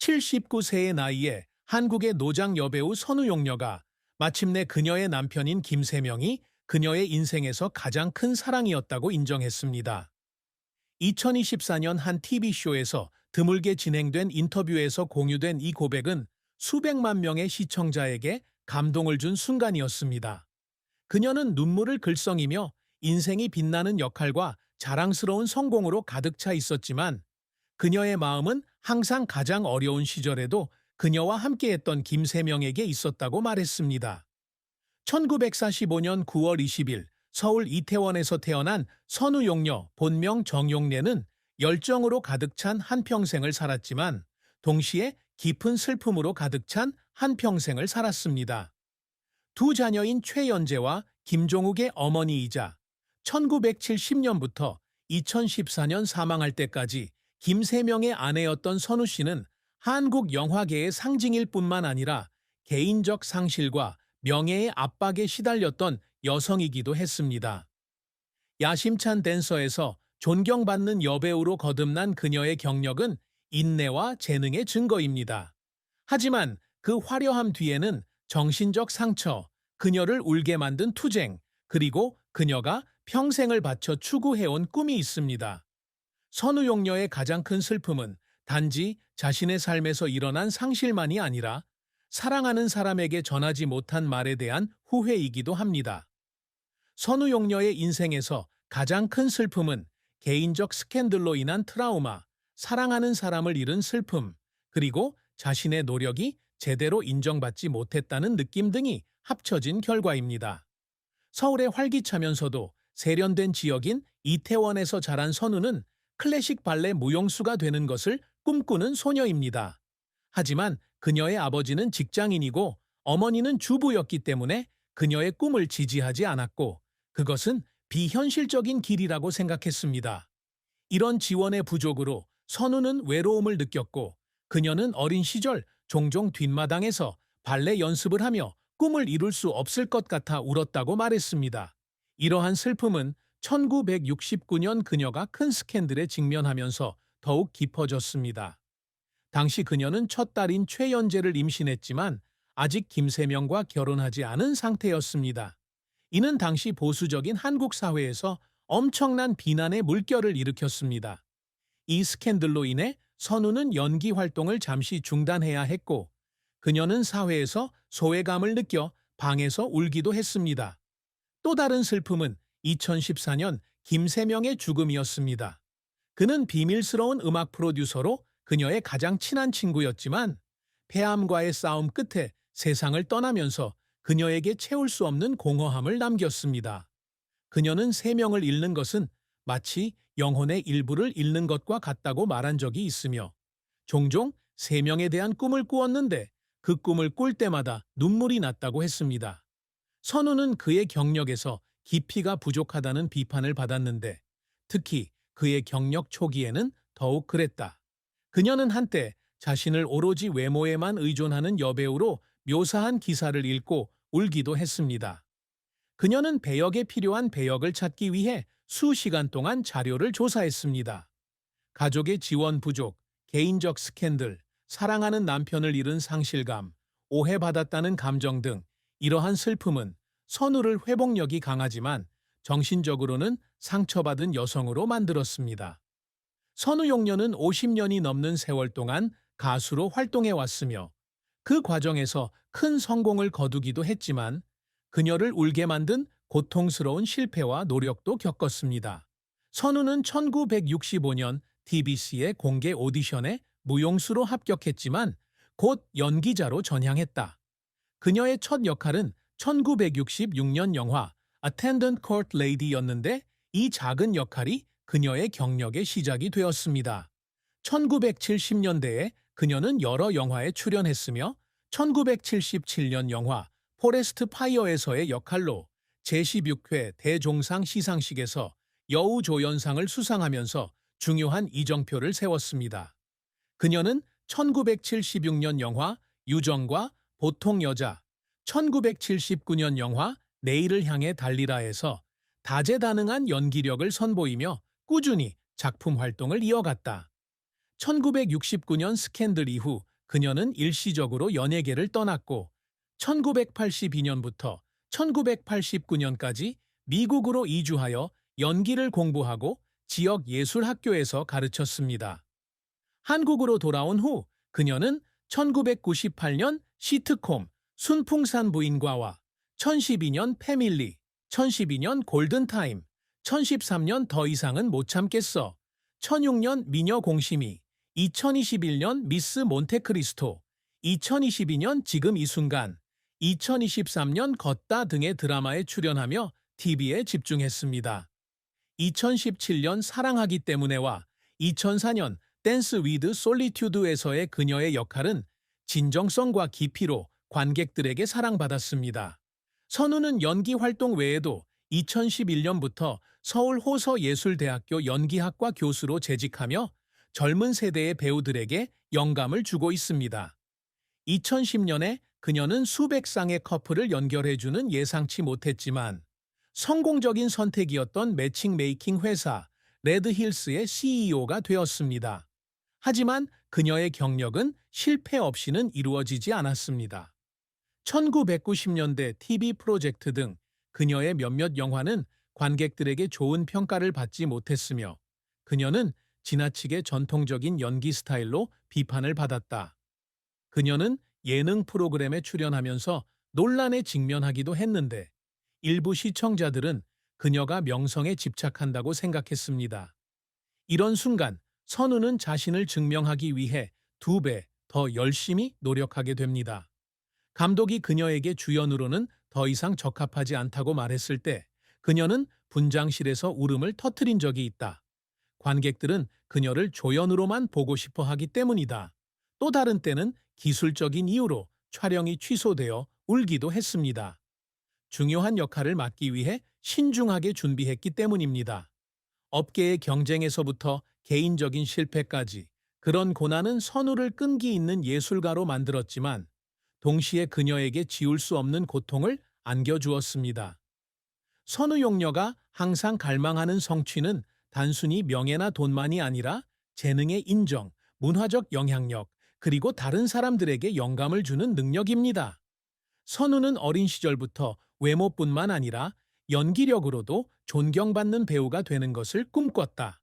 79세의 나이에 한국의 노장 여배우 선우용녀가 마침내 그녀의 남편인 김세명이 그녀의 인생에서 가장 큰 사랑이었다고 인정했습니다. 2024년 한 TV쇼에서 드물게 진행된 인터뷰에서 공유된 이 고백은 수백만 명의 시청자에게 감동을 준 순간이었습니다. 그녀는 눈물을 글썽이며 인생이 빛나는 역할과 자랑스러운 성공으로 가득 차 있었지만 그녀의 마음은 항상 가장 어려운 시절에도 그녀와 함께했던 김세명에게 있었다고 말했습니다. 1945년 9월 20일 서울 이태원에서 태어난 선우용녀 본명 정용래는 열정으로 가득 찬 한평생을 살았지만 동시에 깊은 슬픔으로 가득 찬 한평생을 살았습니다. 두 자녀인 최연재와 김종욱의 어머니이자 1970년부터 2014년 사망할 때까지 김세명의 아내였던 선우 씨는 한국 영화계의 상징일 뿐만 아니라 개인적 상실과 명예의 압박에 시달렸던 여성이기도 했습니다. 야심찬 댄서에서 존경받는 여배우로 거듭난 그녀의 경력은 인내와 재능의 증거입니다. 하지만 그 화려함 뒤에는 정신적 상처, 그녀를 울게 만든 투쟁, 그리고 그녀가 평생을 바쳐 추구해온 꿈이 있습니다. 선우용녀의 가장 큰 슬픔은 단지 자신의 삶에서 일어난 상실만이 아니라 사랑하는 사람에게 전하지 못한 말에 대한 후회이기도 합니다. 선우용녀의 인생에서 가장 큰 슬픔은 개인적 스캔들로 인한 트라우마, 사랑하는 사람을 잃은 슬픔, 그리고 자신의 노력이 제대로 인정받지 못했다는 느낌 등이 합쳐진 결과입니다. 서울의 활기차면서도 세련된 지역인 이태원에서 자란 선우는 클래식 발레 무용수가 되는 것을 꿈꾸는 소녀입니다. 하지만 그녀의 아버지는 직장인이고 어머니는 주부였기 때문에 그녀의 꿈을 지지하지 않았고 그것은 비현실적인 길이라고 생각했습니다. 이런 지원의 부족으로 선우는 외로움을 느꼈고 그녀는 어린 시절 종종 뒷마당에서 발레 연습을 하며 꿈을 이룰 수 없을 것 같아 울었다고 말했습니다. 이러한 슬픔은 1969년 그녀가 큰 스캔들에 직면하면서 더욱 깊어졌습니다. 당시 그녀는 첫 딸인 최연재를 임신했지만 아직 김세명과 결혼하지 않은 상태였습니다. 이는 당시 보수적인 한국 사회에서 엄청난 비난의 물결을 일으켰습니다. 이 스캔들로 인해 선우는 연기 활동을 잠시 중단해야 했고 그녀는 사회에서 소외감을 느껴 방에서 울기도 했습니다. 또 다른 슬픔은 2014년 김세명의 죽음이었습니다. 그는 비밀스러운 음악 프로듀서로 그녀의 가장 친한 친구였지만 폐암과의 싸움 끝에 세상을 떠나면서 그녀에게 채울 수 없는 공허함을 남겼습니다. 그녀는 세명을 잃는 것은 마치 영혼의 일부를 잃는 것과 같다고 말한 적이 있으며 종종 세명에 대한 꿈을 꾸었는데 그 꿈을 꿀 때마다 눈물이 났다고 했습니다. 선우는 그의 경력에서 깊이가 부족하다는 비판을 받았는데 특히 그의 경력 초기에는 더욱 그랬다. 그녀는 한때 자신을 오로지 외모에만 의존하는 여배우로 묘사한 기사를 읽고 울기도 했습니다. 그녀는 배역에 필요한 배역을 찾기 위해 수시간 동안 자료를 조사했습니다. 가족의 지원 부족, 개인적 스캔들, 사랑하는 남편을 잃은 상실감, 오해받았다는 감정 등 이러한 슬픔은 선우를 회복력이 강하지만 정신적으로는 상처받은 여성으로 만들었습니다. 선우용녀는 50년이 넘는 세월 동안 가수로 활동해왔으며 그 과정에서 큰 성공을 거두기도 했지만 그녀를 울게 만든 고통스러운 실패와 노력도 겪었습니다. 선우는 1965년 TBC의 공개 오디션에 무용수로 합격했지만 곧 연기자로 전향했다. 그녀의 첫 역할은 1966년 영화 Attendant Court Lady였는데 이 작은 역할이 그녀의 경력의 시작이 되었습니다. 1970년대에 그녀는 여러 영화에 출연했으며 1977년 영화 포레스트 파이어에서의 역할로 제16회 대종상 시상식에서 여우조연상을 수상하면서 중요한 이정표를 세웠습니다. 그녀는 1976년 영화 유정과 보통 여자, 1979년 영화 내일을 향해 달리라에서 다재다능한 연기력을 선보이며 꾸준히 작품 활동을 이어갔다. 1969년 스캔들 이후 그녀는 일시적으로 연예계를 떠났고 1982년부터 1989년까지 미국으로 이주하여 연기를 공부하고 지역 예술학교에서 가르쳤습니다. 한국으로 돌아온 후 그녀는 1998년 시트콤 순풍산 부인과와 1012년 패밀리, 1012년 골든타임, 1013년 더 이상은 못 참겠어, 1006년 미녀 공심이, 2021년 미스 몬테크리스토, 2022년 지금 이 순간, 2023년 걷다 등의 드라마에 출연하며 TV에 집중했습니다. 2017년 사랑하기 때문에와 2004년 댄스 위드 솔리튜드에서의 그녀의 역할은 진정성과 깊이로 관객들에게 사랑받았습니다. 선우는 연기 활동 외에도 2011년부터 서울 호서예술대학교 연기학과 교수로 재직하며 젊은 세대의 배우들에게 영감을 주고 있습니다. 2010년에 그녀는 수백 쌍의 커플을 연결해주는 예상치 못했지만 성공적인 선택이었던 매칭메이킹 회사 레드힐스의 CEO가 되었습니다. 하지만 그녀의 경력은 실패 없이는 이루어지지 않았습니다. 1990년대 TV 프로젝트 등 그녀의 몇몇 영화는 관객들에게 좋은 평가를 받지 못했으며 그녀는 지나치게 전통적인 연기 스타일로 비판을 받았다. 그녀는 예능 프로그램에 출연하면서 논란에 직면하기도 했는데 일부 시청자들은 그녀가 명성에 집착한다고 생각했습니다. 이런 순간 선우는 자신을 증명하기 위해 2배 더 열심히 노력하게 됩니다. 감독이 그녀에게 주연으로는 더 이상 적합하지 않다고 말했을 때 그녀는 분장실에서 울음을 터뜨린 적이 있다. 관객들은 그녀를 조연으로만 보고 싶어 하기 때문이다. 또 다른 때는 기술적인 이유로 촬영이 취소되어 울기도 했습니다. 중요한 역할을 맡기 위해 신중하게 준비했기 때문입니다. 업계의 경쟁에서부터 개인적인 실패까지 그런 고난은 선우를 끈기 있는 예술가로 만들었지만 동시에 그녀에게 지울 수 없는 고통을 안겨주었습니다. 선우 용녀가 항상 갈망하는 성취는 단순히 명예나 돈만이 아니라 재능의 인정, 문화적 영향력, 그리고 다른 사람들에게 영감을 주는 능력입니다. 선우는 어린 시절부터 외모뿐만 아니라 연기력으로도 존경받는 배우가 되는 것을 꿈꿨다.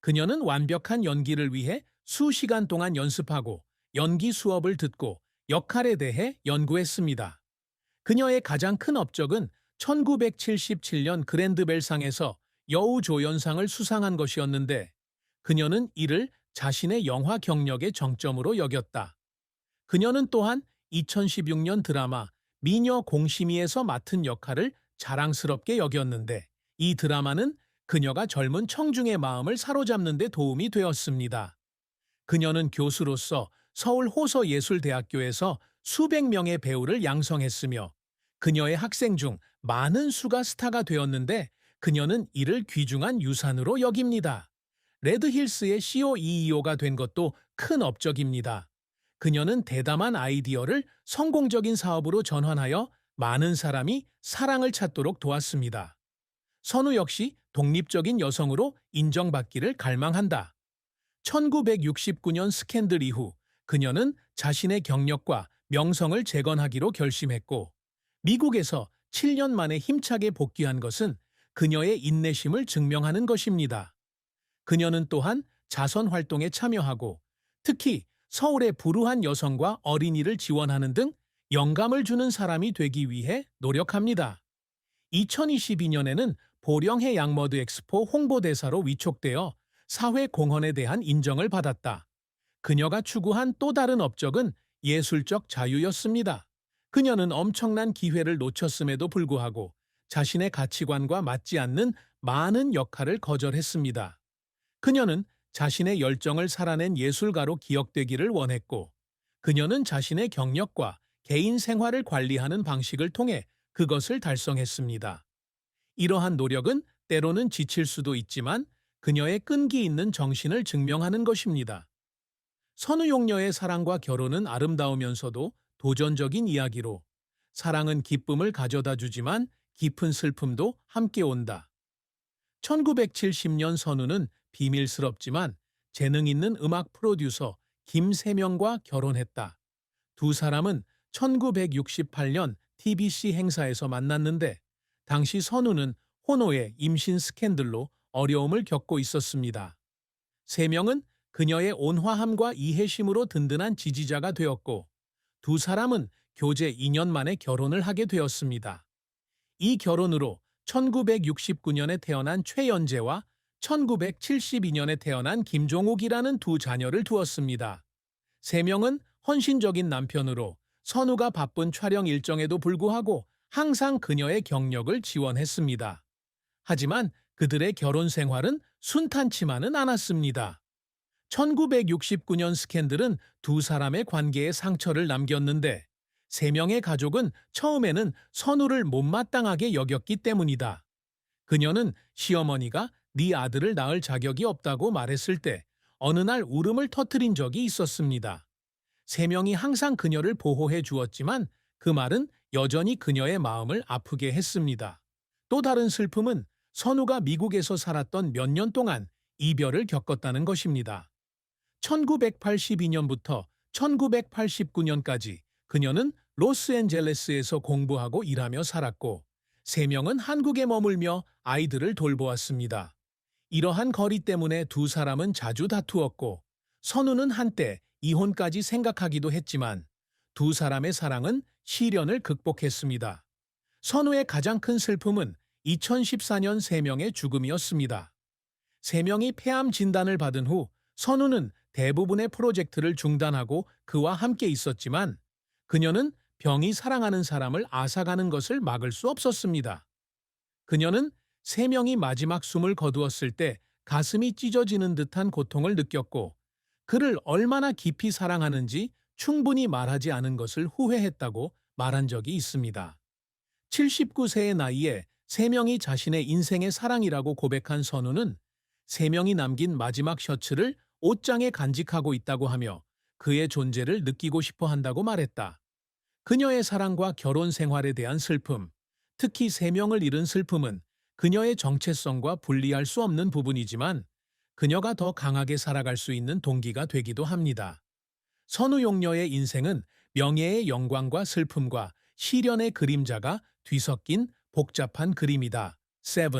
그녀는 완벽한 연기를 위해 수시간 동안 연습하고 연기 수업을 듣고 역할에 대해 연구했습니다. 그녀의 가장 큰 업적은 1977년 그랜드벨상에서 여우조연상을 수상한 것이었는데 그녀는 이를 자신의 영화 경력의 정점으로 여겼다. 그녀는 또한 2016년 드라마 미녀 공심이에서 맡은 역할을 자랑스럽게 여겼는데 이 드라마는 그녀가 젊은 청중의 마음을 사로잡는 데 도움이 되었습니다. 그녀는 교수로서 서울 호서예술대학교에서 수백 명의 배우를 양성했으며 그녀의 학생 중 많은 수가 스타가 되었는데 그녀는 이를 귀중한 유산으로 여깁니다. 레드힐스의 COEO가 된 것도 큰 업적입니다. 그녀는 대담한 아이디어를 성공적인 사업으로 전환하여 많은 사람이 사랑을 찾도록 도왔습니다. 선우 역시 독립적인 여성으로 인정받기를 갈망한다. 1969년 스캔들 이후 그녀는 자신의 경력과 명성을 재건하기로 결심했고 미국에서 7년 만에 힘차게 복귀한 것은 그녀의 인내심을 증명하는 것입니다. 그녀는 또한 자선 활동에 참여하고 특히 서울의 불우한 여성과 어린이를 지원하는 등 영감을 주는 사람이 되기 위해 노력합니다. 2022년에는 보령해 양머드 엑스포 홍보대사로 위촉되어 사회 공헌에 대한 인정을 받았다. 그녀가 추구한 또 다른 업적은 예술적 자유였습니다. 그녀는 엄청난 기회를 놓쳤음에도 불구하고 자신의 가치관과 맞지 않는 많은 역할을 거절했습니다. 그녀는 자신의 열정을 살아낸 예술가로 기억되기를 원했고, 그녀는 자신의 경력과 개인 생활을 관리하는 방식을 통해 그것을 달성했습니다. 이러한 노력은 때로는 지칠 수도 있지만 그녀의 끈기 있는 정신을 증명하는 것입니다. 선우용녀의 사랑과 결혼은 아름다우면서도 도전적인 이야기로 사랑은 기쁨을 가져다 주지만 깊은 슬픔도 함께 온다. 1970년 선우는 비밀스럽지만 재능 있는 음악 프로듀서 김세명과 결혼했다. 두 사람은 1968년 TBC 행사에서 만났는데 당시 선우는 혼호의 임신 스캔들로 어려움을 겪고 있었습니다. 세명은 그녀의 온화함과 이해심으로 든든한 지지자가 되었고 두 사람은 교제 2년 만에 결혼을 하게 되었습니다. 이 결혼으로 1969년에 태어난 최연재와 1972년에 태어난 김종욱이라는 두 자녀를 두었습니다. 세 명은 헌신적인 남편으로 선우가 바쁜 촬영 일정에도 불구하고 항상 그녀의 경력을 지원했습니다. 하지만 그들의 결혼 생활은 순탄치만은 않았습니다. 1969년 스캔들은 두 사람의 관계에 상처를 남겼는데 세 명의 가족은 처음에는 선우를 못마땅하게 여겼기 때문이다. 그녀는 시어머니가 네 아들을 낳을 자격이 없다고 말했을 때 어느 날 울음을 터뜨린 적이 있었습니다. 세 명이 항상 그녀를 보호해 주었지만 그 말은 여전히 그녀의 마음을 아프게 했습니다. 또 다른 슬픔은 선우가 미국에서 살았던 몇 년 동안 이별을 겪었다는 것입니다. 1982년부터 1989년까지 그녀는 로스앤젤레스에서 공부하고 일하며 살았고 세 명은 한국에 머물며 아이들을 돌보았습니다. 이러한 거리 때문에 두 사람은 자주 다투었고 선우는 한때 이혼까지 생각하기도 했지만 두 사람의 사랑은 시련을 극복했습니다. 선우의 가장 큰 슬픔은 2014년 세 명의 죽음이었습니다. 세 명이 폐암 진단을 받은 후 선우는 대부분의 프로젝트를 중단하고 그와 함께 있었지만 그녀는 병이 사랑하는 사람을 앗아가는 것을 막을 수 없었습니다. 그녀는 세 명이 마지막 숨을 거두었을 때 가슴이 찢어지는 듯한 고통을 느꼈고 그를 얼마나 깊이 사랑하는지 충분히 말하지 않은 것을 후회했다고 말한 적이 있습니다. 79세의 나이에 세 명이 자신의 인생의 사랑이라고 고백한 선우는 세 명이 남긴 마지막 셔츠를 옷장에 간직하고 있다고 하며 그의 존재를 느끼고 싶어 한다고 말했다. 그녀의 사랑과 결혼 생활에 대한 슬픔, 특히 세 명을 잃은 슬픔은 그녀의 정체성과 분리할 수 없는 부분이지만 그녀가 더 강하게 살아갈 수 있는 동기가 되기도 합니다. 선우 용녀의 인생은 명예의 영광과 슬픔과 시련의 그림자가 뒤섞인 복잡한 그림이다. 7.